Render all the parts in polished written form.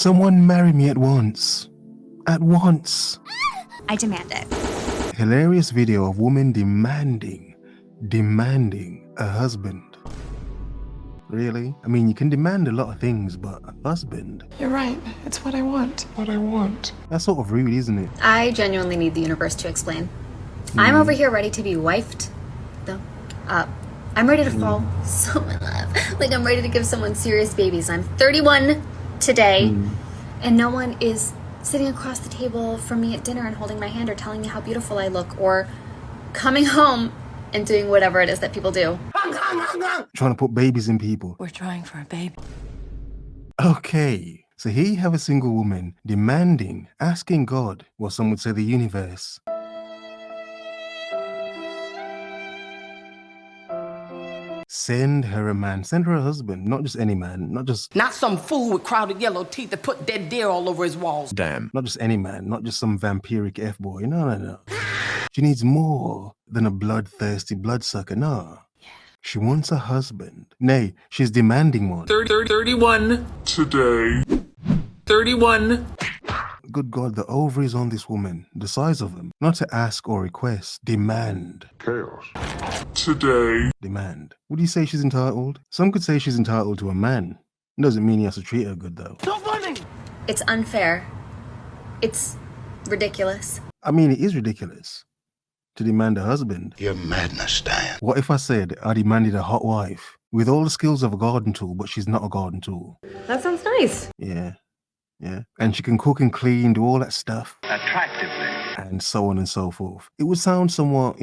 Someone marry me at once. At once. I demand it. Hilarious video of woman demanding a husband. Really? I mean, you can demand a lot of things, but a husband? You're right. It's what I want. What I want. That's sort of rude, isn't it? I genuinely need the universe to explain. I'm over here ready to be wifed, though. I'm ready to fall so in love. Like, I'm ready to give someone serious babies. I'm 31 today, and no one is sitting across the table from me at dinner and holding my hand or telling me how beautiful I look, or coming home and doing whatever it is that people do. Trying to put babies in people. We're trying for a baby. Okay, so here you have a single woman demanding, asking God, or some would say the universe, send her a man, send her a husband, not just any man, Not some fool with crowded yellow teeth that put dead deer all over his walls. Damn. not just any man, not just some vampiric F-boy, no. She needs more than a bloodthirsty bloodsucker, no. She wants a husband. Nay, she's demanding one. 31. Today. 31. Good God, the ovaries on this woman, the size of them. Not to ask or request, demand. Chaos. Today. Demand. Would you say she's entitled? Some could say she's entitled to a man. Doesn't mean he has to treat her good, though. It's unfair. It's ridiculous. I mean, it is ridiculous to demand a husband. Your madness, Diane. What if I said I demanded a hot wife with all the skills of a garden tool, but she's not a garden tool? That sounds nice. Yeah. And she can cook and clean, do all that stuff. Attractively. And so on and so forth. It would sound somewhat,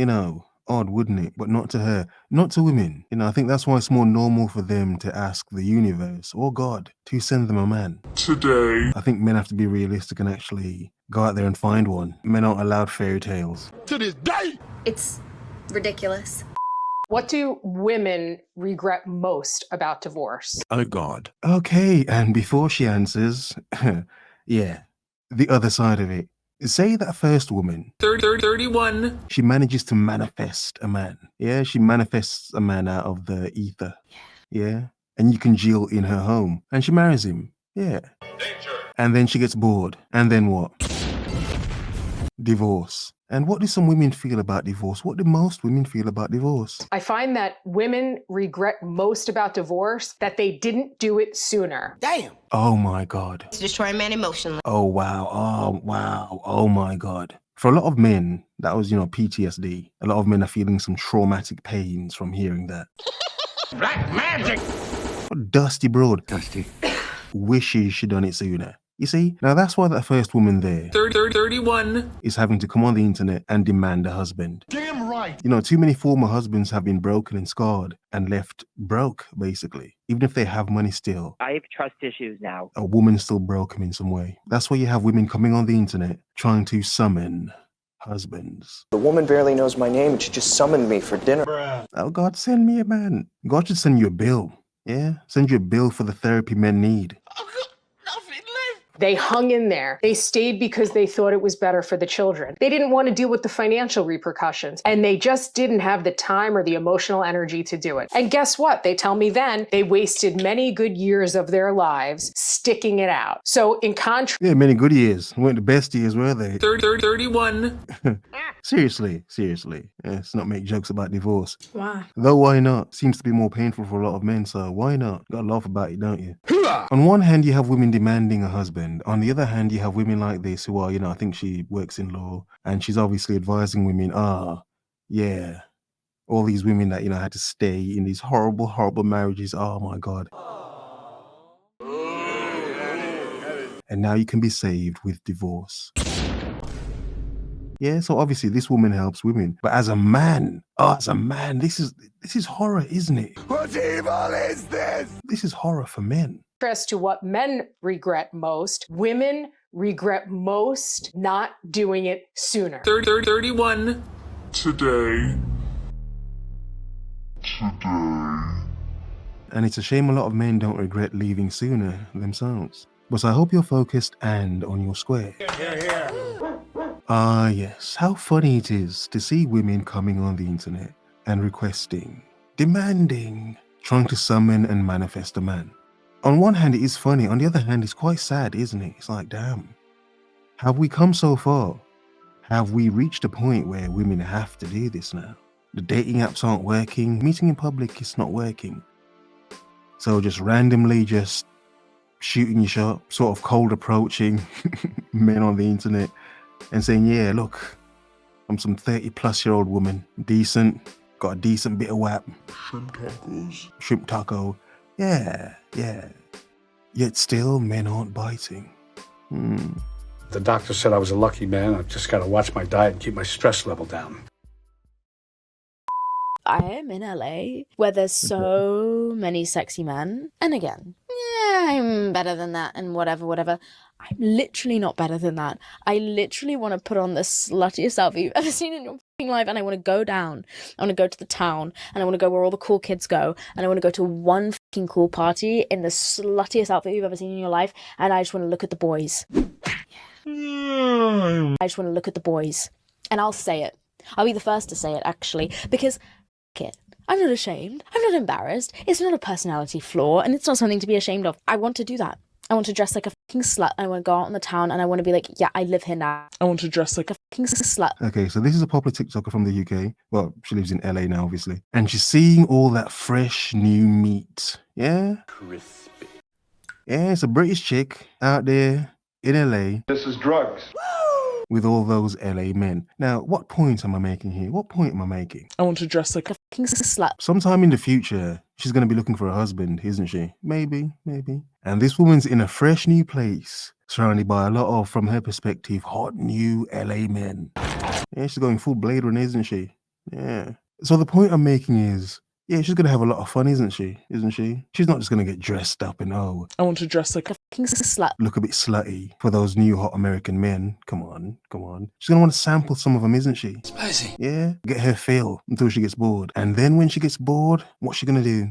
odd, wouldn't it? But not to her, not to women. I think that's why it's more normal for them to ask the universe or God to send them a man. Today. I think men have to be realistic and actually go out there and find one. Men aren't allowed fairy tales. To this day. It's ridiculous. What do women regret most about divorce? Oh God. Okay, and before she answers, yeah, the other side of it. Say that first woman, 31. she manages to manifest a man. Yeah, she manifests a man out of the ether. Yeah, and you congeal in her home, and she marries him. Yeah. Danger. And then she gets bored. And then what? Divorce. And what do some women feel about divorce? What do most women feel about divorce? I find that women regret most about divorce that they didn't do it sooner. Damn. Oh my God. It's destroying man emotionally. Oh wow. Oh wow. Oh my God. For a lot of men, that was, PTSD. A lot of men are feeling some traumatic pains from hearing that. Black magic. What dusty broad. Dusty. Wishes she'd done it sooner. You see, now that's why that first woman there 31. is having to come on the internet and demand a husband. Damn right. Too many former husbands have been broken and scarred and left broke, basically. Even if they have money still, I have trust issues now. a woman still broke him in some way. That's why you have women coming on the internet trying to summon husbands. The woman barely knows my name and she just summoned me for dinner. Oh, God, send me a man. God should send you a bill. Yeah? Send you a bill for the therapy men need. They hung in there. They stayed because they thought it was better for the children. They didn't want to deal with the financial repercussions, and they just didn't have the time or the emotional energy to do it. And guess what? They tell me then they wasted many good years of their lives sticking it out. So in contrast, Yeah, many good years. Weren't the best years, were they? 31. Seriously. Let's not make jokes about divorce. Why? Though why not? Seems to be more painful for a lot of men, so why not? Gotta laugh about it, don't you? On one hand, you have women demanding a husband. On the other hand, you have women like this who are, I think she works in law, and she's obviously advising women, yeah, all these women that, had to stay in these horrible, horrible marriages. Oh my God. And now you can be saved with divorce. Yeah, so obviously this woman helps women. But as a man, this is horror, isn't it? What evil is this? This is horror for men. to what men regret most, women regret most not doing it sooner. 31. Today. And it's a shame a lot of men don't regret leaving sooner themselves. But I hope you're focused and on your square. Ah, yes, how funny it is to see women coming on the internet and requesting, demanding, trying to summon and manifest a man. On one hand, it is funny. On the other hand, it's quite sad, isn't it? It's like, damn, have we come so far? Have we reached a point where women have to do this now? The dating apps aren't working. Meeting in public is not working. So just randomly just shooting your shot, sort of cold approaching men on the internet and saying, yeah, look, I'm some 30-plus-year-old woman, decent, got a decent bit of whap. Shrimp taco. Yeah. Yet still, men aren't biting. The doctor said I was a lucky man. I've just got to watch my diet and keep my stress level down. I am in LA where there's so many sexy men. And again, yeah, I'm better than that and whatever. I'm literally not better than that. I literally want to put on the sluttiest outfit you've ever seen in your fucking life, and I want to go down. I want to go to the town, and I want to go where all the cool kids go, and I want to go to one fucking cool party in the sluttiest outfit you've ever seen in your life, and I just want to look at the boys. I just want to look at the boys. And I'll say it. I'll be the first to say it, actually, because it. I'm not ashamed. I'm not embarrassed. It's not a personality flaw, and it's not something to be ashamed of. I want to do that. I want to dress like a fucking slut. I want to go out in the town, and I want to be like, yeah, I live here now. I want to dress like a fucking slut. Okay, so this is a popular TikToker from the UK. Well, she lives in LA now, obviously. And she's seeing all that fresh, new meat. Yeah? Crispy. Yeah, it's a British chick out there in LA. This is drugs. With all those LA men. Now, what point am I making here? What point am I making? I want to dress like a fucking slut. Sometime in the future, she's going to be looking for a husband, isn't she? Maybe. And this woman's in a fresh new place, surrounded by a lot of, from her perspective, hot new LA men. Yeah, she's going full Blade Runner, isn't she? Yeah. So the point I'm making is, yeah, she's going to have a lot of fun, isn't she? She's not just going to get dressed up and, I want to dress like a fucking slut. Look a bit slutty for those new hot American men. Come on. She's going to want to sample some of them, isn't she? Spicy. Yeah, get her fill until she gets bored. And then when she gets bored, what's she going to do?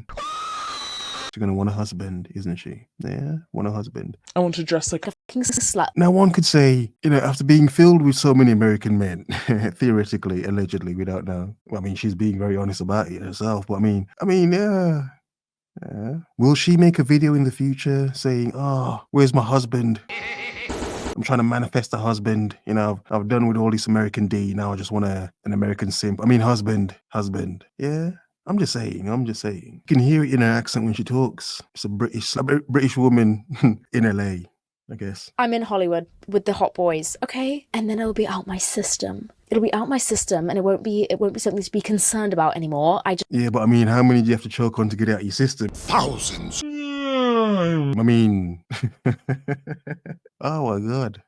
She's going to want a husband, isn't she? Yeah, want a husband. I want to dress like a fucking slut. Now, one could say, after being filled with so many American men, theoretically, allegedly, we don't know. Well, I mean, she's being very honest about it herself. But I mean, yeah. Will she make a video in the future saying, where's my husband? I'm trying to manifest a husband. I've done with all this American D. Now I just want an American simp. I mean, husband. Yeah. I'm just saying. You can hear it in her accent when she talks. It's a British woman in LA, I guess. I'm in Hollywood with the hot boys, okay? And then it'll be out my system. And it won't be something to be concerned about anymore. Yeah, but I mean, how many do you have to choke on to get it out of your system? Thousands. I mean, oh my God.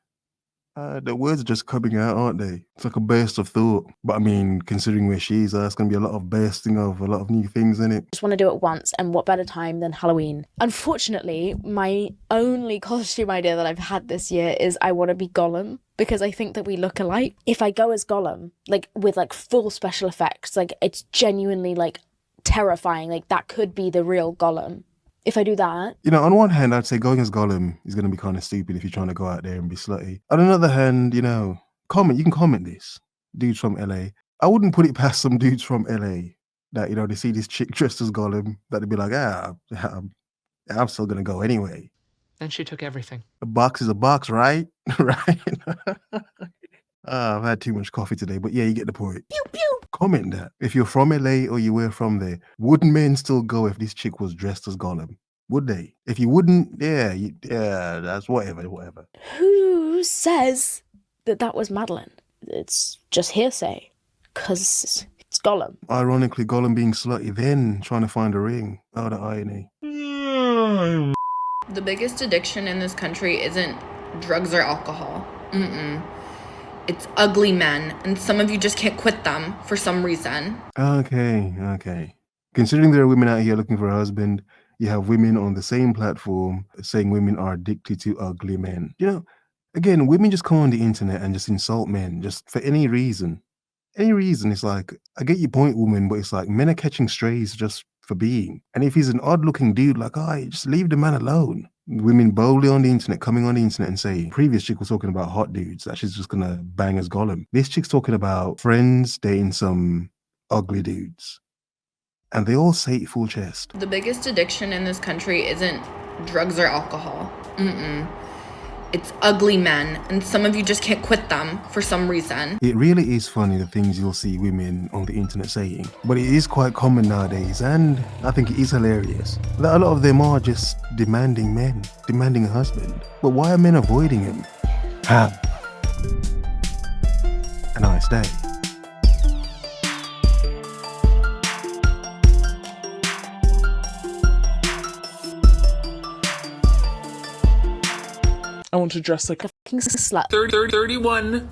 The words are just coming out, aren't they? It's like a burst of thought. But I mean, considering where she is, there's going to be a lot of bursting of a lot of new things in it. Just want to do it once, and what better time than Halloween? Unfortunately, my only costume idea that I've had this year is I want to be Gollum, because I think that we look alike. If I go as Gollum, with full special effects, it's genuinely terrifying. That could be the real Gollum. If I do that. On one hand, I'd say going as Gollum is going to be kind of stupid if you're trying to go out there and be slutty. On another hand, you can comment this. Dudes from LA. I wouldn't put it past some dudes from LA that, they see this chick dressed as Gollum, that they'd be like, I'm still going to go anyway. Then she took everything. A box is a box, right? Right? I've had too much coffee today, but yeah, you get the point. Pew, pew. Comment that. If you're from LA or you were from there, would men still go if this chick was dressed as Gollum? Would they? If you wouldn't, yeah, that's whatever. Who says that was Madeline? It's just hearsay, because it's Gollum. Ironically, Gollum being slutty, then trying to find a ring. Oh, the irony. The biggest addiction in this country isn't drugs or alcohol. It's ugly men, and some of you just can't quit them for some reason. Okay. Considering there are women out here looking for a husband, you have women on the same platform saying women are addicted to ugly men. Again, women just come on the internet and just insult men just for any reason. It's like, I get your point, woman, but it's like men are catching strays just for being. And if he's an odd-looking dude, just leave the man alone. Women boldly on the internet, coming on the internet and saying, previous chick was talking about hot dudes that she's just gonna bang as Gollum. This chick's talking about friends dating some ugly dudes. And they all say it full chest. The biggest addiction in this country isn't drugs or alcohol. It's ugly men, and some of you just can't quit them for some reason. It really is funny the things you'll see women on the internet saying, but it is quite common nowadays, and I think it is hilarious that a lot of them are just demanding men, demanding a husband. But why are men avoiding him? Have a nice day. I want to dress like a fucking slut. 31.